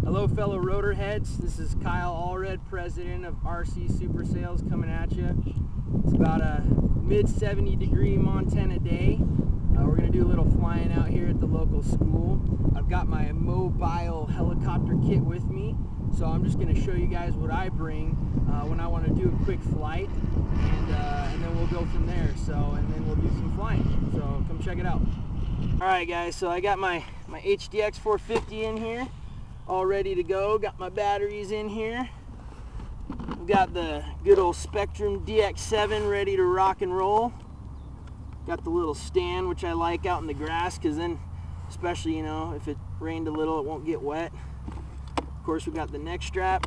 Hello fellow rotor heads, this is Kyle Allred, president of RcSuperSales, coming at you. It's about a mid 70 degree Montana day. We're going to do a little flying out here at the local school. I've got my mobile helicopter kit with me, so I'm just going to show you guys what I bring when I want to do a quick flight, and then we'll go from there. And then we'll do some flying, so come check it out. Alright guys, so I got my HDX 450 in here, all ready to go. Got my batteries in here. We've got the good old Spectrum DX7 ready to rock and roll. Got the little stand, which I like out in the grass, because then, especially, you know, if it rained a little, it won't get wet. Of course, we got the neck strap.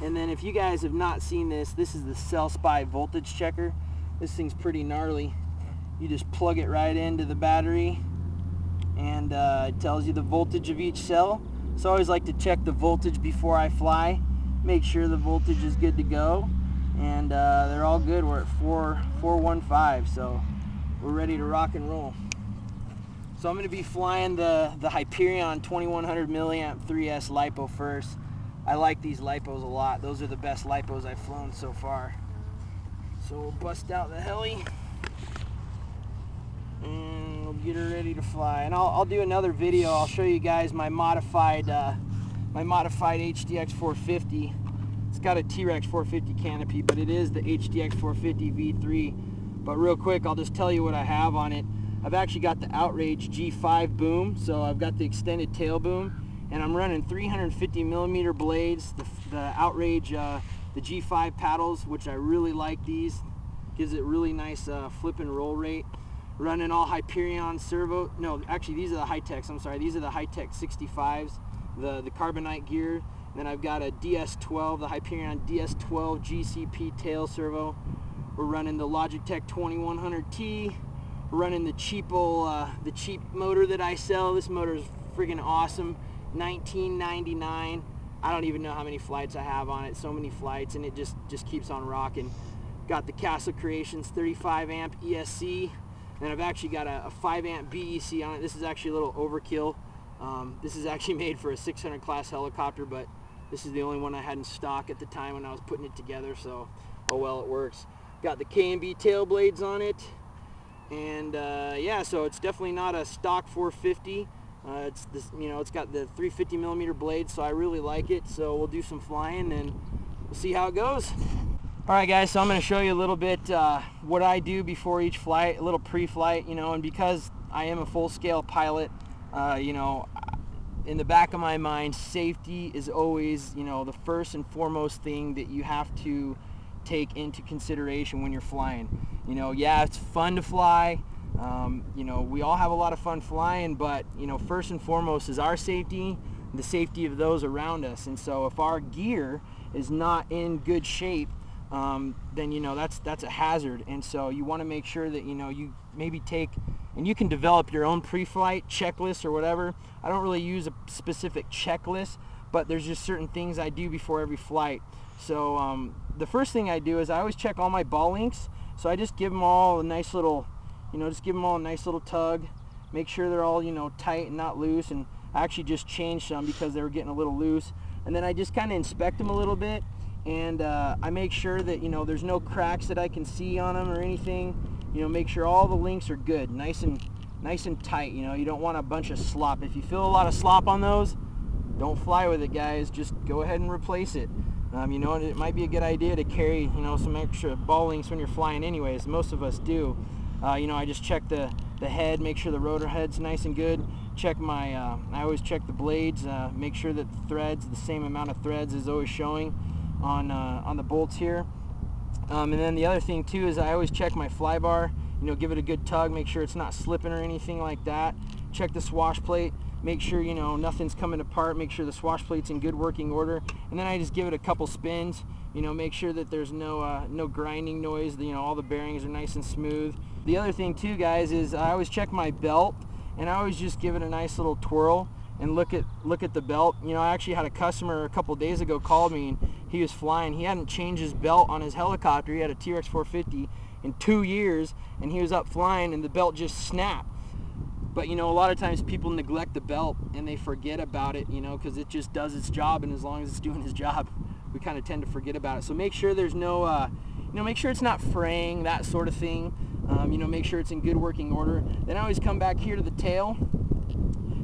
And then if you guys have not seen this, this is the Cell Spy voltage checker. This thing's pretty gnarly. You just plug it right into the battery, and it tells you the voltage of each cell. So I always like to check the voltage before I fly, make sure the voltage is good to go, and they're all good. We're at 415, so we're ready to rock and roll. So I'm going to be flying the Hyperion 2100 milliamp 3S LiPo first. I like these LiPos a lot. Those are the best LiPos I've flown so far. So we'll bust out the heli and we'll get her ready to fly. And I'll do another video. I'll show you guys my modified HDX 450. It's got a T-Rex 450 canopy, but it is the HDX 450 V3. But real quick, I'll just tell you what I have on it. I've actually got the Outrage G5 boom, so I've got the extended tail boom, and I'm running 350 millimeter blades. The Outrage, the G5 paddles, which I really like these. Gives it really nice flip and roll rate. Running all Hyperion servo. No, actually these are the Hi-Techs. I'm sorry, these are the Hi-Tech 65s, the carbonite gear. And then I've got a DS12, the Hyperion DS12 GCP tail servo. We're running the Logitech 2100T. We're running the cheap motor that I sell. This motor is friggin' awesome. $19.99. I don't even know how many flights I have on it. So many flights, and it just keeps on rocking. Got the Castle Creations 35 amp ESC. And I've actually got a 5 amp BEC on it. This is actually a little overkill. This is actually made for a 600 class helicopter, but this is the only one I had in stock at the time when I was putting it together, so oh well, it works. Got the K&B tail blades on it, and yeah, so it's definitely not a stock 450. It's this, you know, it's got the 350 millimeter blades, so I really like it. So we'll do some flying and we'll see how it goes. Alright guys, so I'm going to show you a little bit what I do before each flight, a little pre-flight, you know, and because I am a full-scale pilot, you know, in the back of my mind, safety is always, you know, the first and foremost thing that you have to take into consideration when you're flying. You know, yeah, it's fun to fly, you know, we all have a lot of fun flying, but, you know, first and foremost is our safety, the safety of those around us. And so if our gear is not in good shape, then, you know, that's a hazard. And so you want to make sure that, you know, you maybe take, and you can develop your own pre-flight checklist or whatever. I don't really use a specific checklist, but there's just certain things I do before every flight. So the first thing I do is I always check all my ball links. So I just give them all a nice little, you know, just give them all a nice little tug, make sure they're all, you know, tight and not loose. And I actually just changed some because they were getting a little loose. And then I just kind of inspect them a little bit. And I make sure that, you know, there's no cracks that I can see on them or anything. You know, make sure all the links are good, nice and tight. You know, you don't want a bunch of slop. If you feel a lot of slop on those, don't fly with it, guys. Just go ahead and replace it. You know, it might be a good idea to carry, you know, some extra ball links when you're flying anyways. Most of us do. You know, I just check the head, make sure the rotor head's nice and good. Check my, I always check the blades, make sure that the threads, the same amount of threads is always showing on the bolts here. And then the other thing too is I always check my fly bar, you know, give it a good tug, make sure it's not slipping or anything like that. Check the swash plate, make sure, you know, nothing's coming apart, make sure the swash plate's in good working order. And then I just give it a couple spins, you know, make sure that there's no grinding noise, you know, all the bearings are nice and smooth. The other thing too, guys, is I always check my belt, and I always just give it a nice little twirl and look at the belt. You know, I actually had a customer a couple days ago called me, and he was flying. He hadn't changed his belt on his helicopter. He had a T-Rex 450 in 2 years, and he was up flying, and the belt just snapped. But, you know, a lot of times people neglect the belt and they forget about it, you know, because it just does its job, and as long as it's doing its job, we kind of tend to forget about it. So make sure there's no, you know, make sure it's not fraying, that sort of thing. You know, make sure it's in good working order. Then I always come back here to the tail.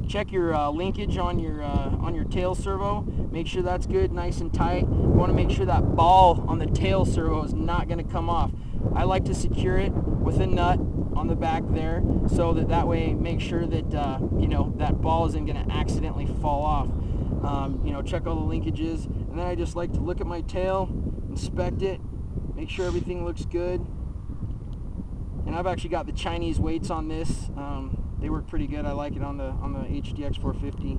Check your linkage on your tail servo. Make sure that's good, nice and tight. You want to make sure that ball on the tail servo is not going to come off. I like to secure it with a nut on the back there, so that way make sure that you know, that ball isn't going to accidentally fall off. You know, check all the linkages, and then I just like to look at my tail, inspect it, make sure everything looks good. And I've actually got the Chinese weights on this. They work pretty good. I like it on the HDX 450.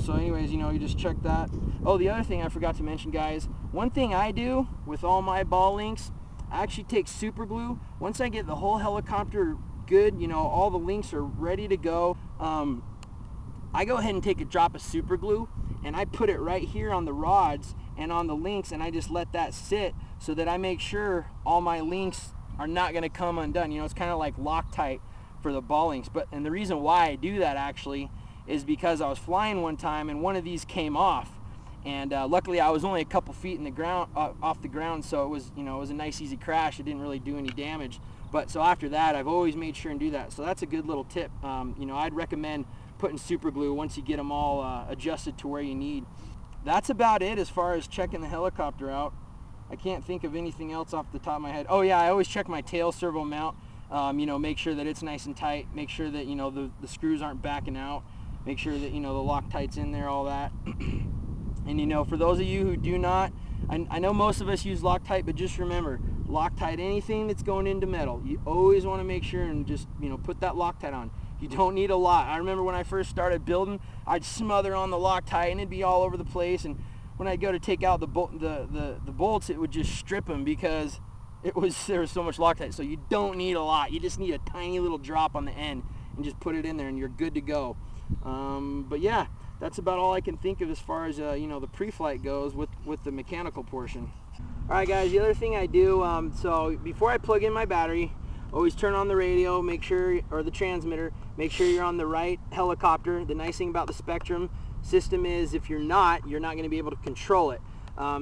So anyways, you know, you just check that. Oh, the other thing I forgot to mention, guys, one thing I do with all my ball links, I actually take super glue. Once I get the whole helicopter good, you know, all the links are ready to go, I go ahead and take a drop of super glue and I put it right here on the rods and on the links, and I just let that sit so that I make sure all my links are not going to come undone. You know, it's kind of like Loctite for the ball links. And the reason why I do that actually is because I was flying one time and one of these came off, and luckily I was only a couple feet in the ground, off the ground, so it was, you know, it was a nice easy crash. It didn't really do any damage. But so after that, I've always made sure and do that. So that's a good little tip. You know, I'd recommend putting super glue once you get them all adjusted to where you need. That's about it as far as checking the helicopter out. I can't think of anything else off the top of my head. Oh yeah, I always check my tail servo mount. You know, make sure that it's nice and tight. Make sure that, you know, the screws aren't backing out. Make sure that, you know, the Loctite's in there, all that. And, you know, for those of you who do not, I know most of us use Loctite, but just remember, Loctite anything that's going into metal. You always want to make sure and just, you know, put that Loctite on. You don't need a lot. I remember when I first started building, I'd smother on the Loctite and it'd be all over the place, and when I'd go to take out the bolts, it would just strip them because there was so much Loctite. So you don't need a lot. You just need a tiny little drop on the end and just put it in there and you're good to go. But yeah, that's about all I can think of as far as you know, the pre-flight goes with the mechanical portion. All right, guys, the other thing I do, so before I plug in my battery, always turn on the radio, make sure, or the transmitter, make sure you're on the right helicopter. The nice thing about the Spectrum system is if you're not going to be able to control it.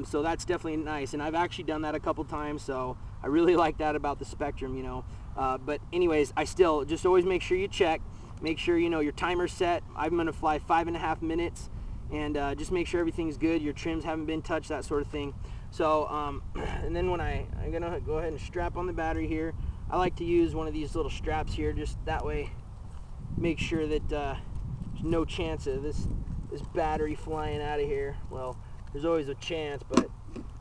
So that's definitely nice, and I've actually done that a couple times, so I really like that about the Spectrum, you know. But anyways, I still just always make sure you check, make sure, you know, your timer's set. I'm going to fly 5.5 minutes, and just make sure everything's good, your trims haven't been touched, that sort of thing. So and then when I'm going to go ahead and strap on the battery here, I like to use one of these little straps here, just that way make sure that there's no chance of this battery flying out of here. Well, there's always a chance, but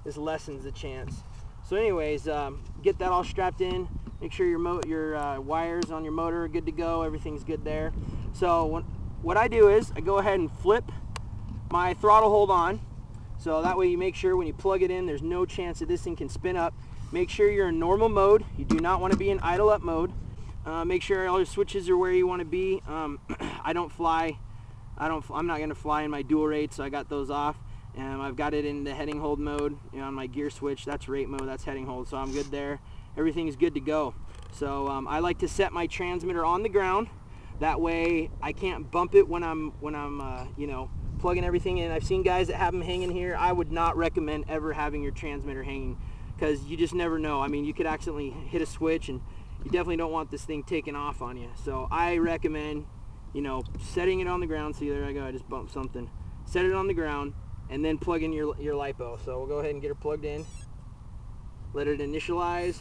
this lessens the chance. So anyways, get that all strapped in, make sure your wires on your motor are good to go, everything's good there. So what I do is I go ahead and flip my throttle hold on, so that way you make sure when you plug it in there's no chance that this thing can spin up. Make sure you're in normal mode. You do not want to be in idle up mode. Make sure all your switches are where you want to be. I'm not going to fly in my dual rate, so I got those off. I've got it in the heading hold mode, you know, on my gear switch. That's rate mode, that's heading hold, so I'm good there. Everything's good to go. So I like to set my transmitter on the ground. That way I can't bump it when I'm you know, plugging everything in. I've seen guys that have them hanging here. I would not recommend ever having your transmitter hanging, because you just never know. I mean, you could accidentally hit a switch, and you definitely don't want this thing taking off on you. So I recommend, you know, setting it on the ground. See, there I go, I just bumped something. Set it on the ground, and then plug in your LiPo. So we'll go ahead and get her plugged in. Let it initialize.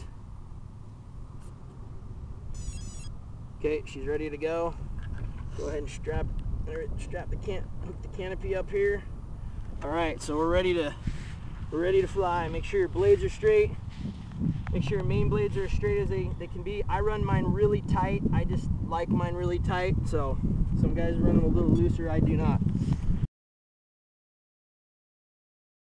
Okay, she's ready to go. Go ahead and strap the canopy up here. All right, so we're ready to fly. Make sure your blades are straight. Make sure your main blades are as straight as they can be. I run mine really tight. I just like mine really tight. So some guys run them a little looser. I do not.